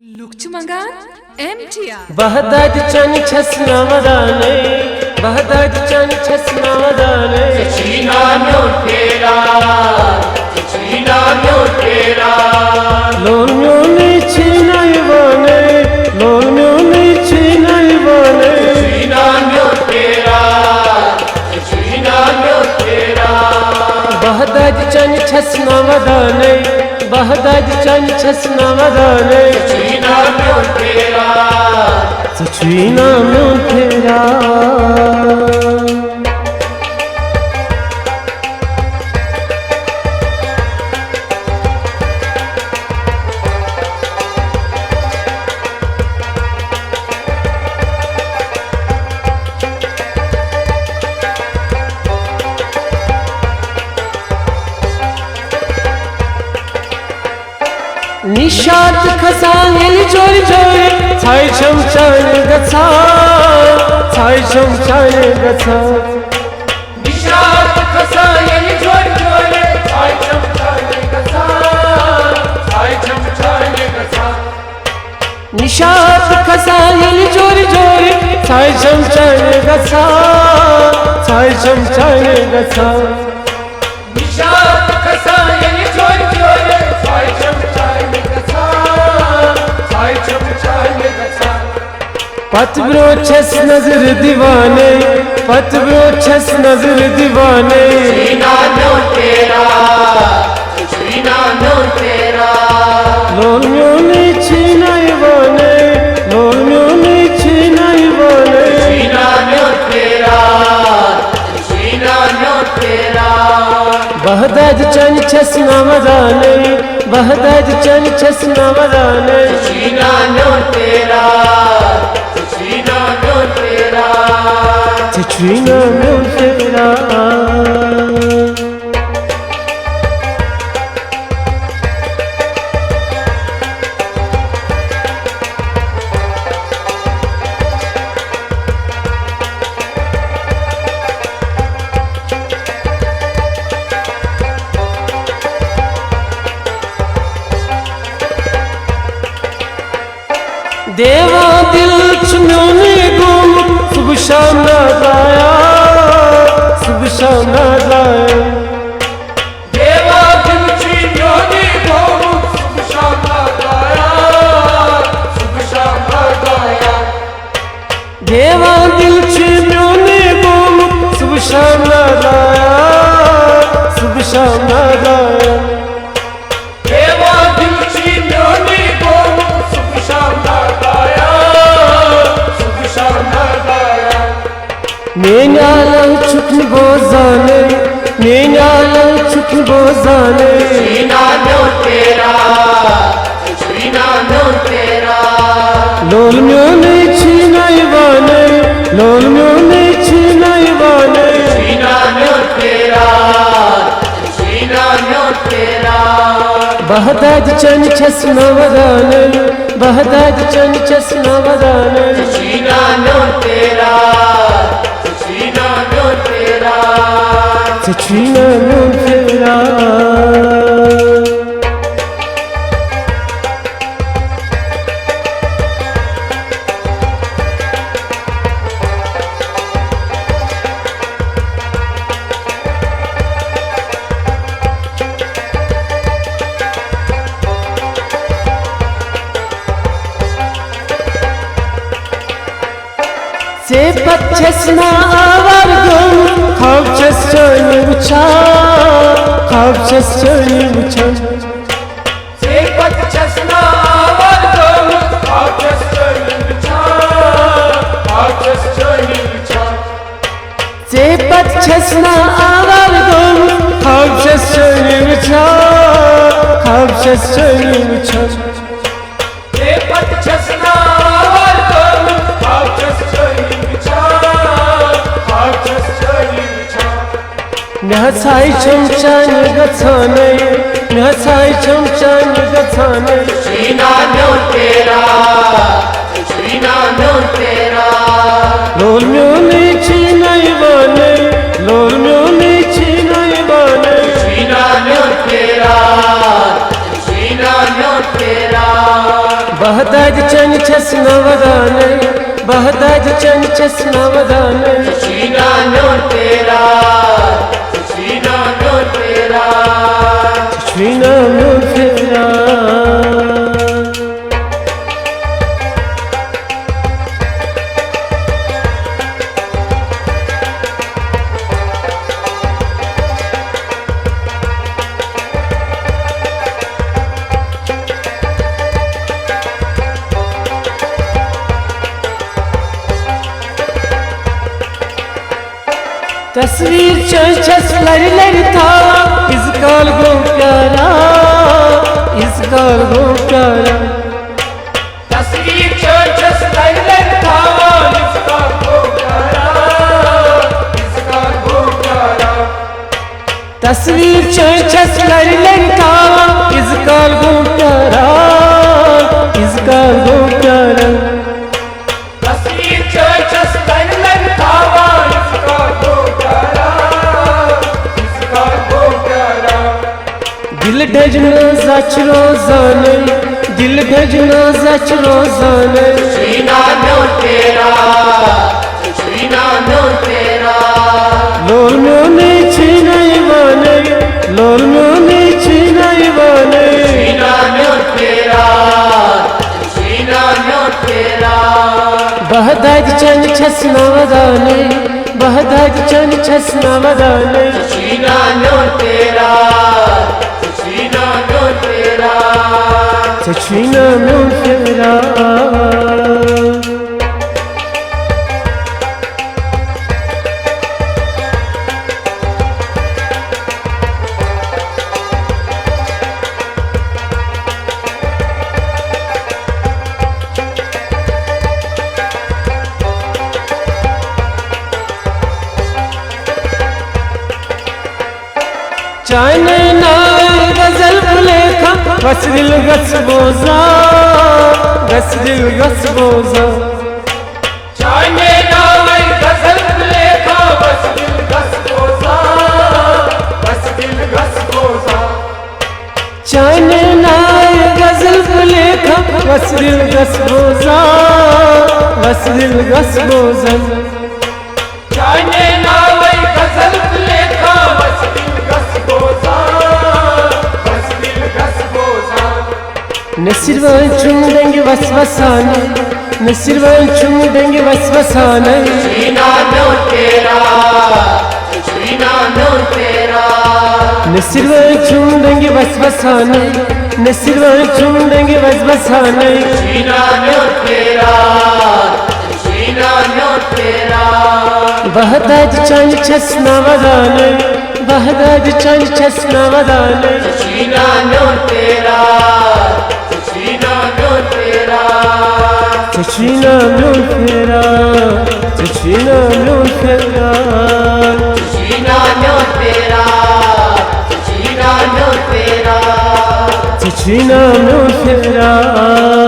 Lukçumangan MTR Bahdad çani çesna vadane Bahdad çani çesna vadane China myon tera China myon tera Lol myoni china ivane Lol myoni china ivane China myon tera China myon tera Bahdad çani çesna vadane Bahdad çani çesna vadane China myon tera China myon tera Nişat kazan el jor jor Çay çamçan gaça Çay çamçan gaça Nişat kasa yeni joy joy Çay çamçay kasa Çay çamçay kasa Nişat kazan el jor jor Çay çamçan gaça Çay çamçan gaça Nişat kasa yeni joy joy Çay çamçay kasa Çay çamçay kasa पत bro छस नजर दीवाने पत bro छस नजर दीवाने China myon tera China myon tera लोल म्योनी छीना ivane लोल म्योनी छीना ivane China myon tera China myon tera बहदाद चन छसना मदाने बहदाद चन छसना मदाने China myon tera China myon tera चिचुना म्योन तेरा देवा दिल चुनोने गुम सुबह शाम नाद आया सुबह शाम नाद आया Deva dil chinyoni gomu Subshama gaya Subshama gaya देवा दिल चुनोने गुम सुबह शाम नाद आया सुबह शाम नाद आया Deva dil chinyoni gomu Subshama gaya Subshama gaya Menyalan çukni bozane Menyalan çukni bozane China myon tera China myon tera Lol myone çina ivane Lol myone çina ivane China myon tera China myon tera बहदाद चन छसना वदाने बहदाद चन छसना Wadane China myon tera China myon tera चिचुना म्योन तेरा से पच्छसना our गुम खाब चस्चनी उछा खाब चस्चनी उछा Sepat chasna vargam Aachas chani bicha Aachas chani bicha से पच्छसना our गुम खाब चस्चनी उछा खाब चस्चनी उछा Sepat chasna vargam Aachas chani bicha Aachas chani bicha नहसाई चमचान गछाने नहसाई चमचान गछाने China myon tera China myon tera लोल म्योने चीना ivane लोल म्योने चीना ivane China myon tera China myon tera बहदाद Bahadad çan çesna vadane Bahadad çan çesna vadane China non tera China non tera China non tera तस्वीर चस लरी लरी था इस काल गो प्यारा इस काल गो प्यारा तस्वीर चस लरी लरी था इसका गो प्यारा इसका गो प्यारा तस्वीर चस लरी लरी था इस काल गो प्यारा इस काल गो प्यारा तस्वीर चस लरी लरी था इसका गो दिल ढजना सच रोजाने दिल ढजना सच रोजाने China non tera China non tera लोल मोने छीना इवाने लोल मोने छीना इवाने China non tera China non tera बहदाद चन छसना वदाने बहदाद चन छसना Wadane China non tera China non tera China non tera चाने नावे गजल बुलेखा बस दिल गस बोजा गस दिल गस बोजा चाने नावे गजल लेखा बस दिल गस बोसा बस दिल गस बोसा चाने नावे गजल बुलेखा बस दिल गस बोजा बस दिल गस बोजा चाने नावे गजल लेखा बस दिल गस बोसा बस दिल गस बोसा नसिरवान चुंडेंगे वसवसाने नसिरवान चुंडेंगे वसवसाने China non tera China non tera नसिरवान चुंडेंगे वसवसाने नसिरवान चुंडेंगे वसवसाने China non tera China non tera बहदाद चन छसना वदाने बहदाद चन छसना Wadane China non tera China non tera China non tera China non tera China non tera China non tera China non tera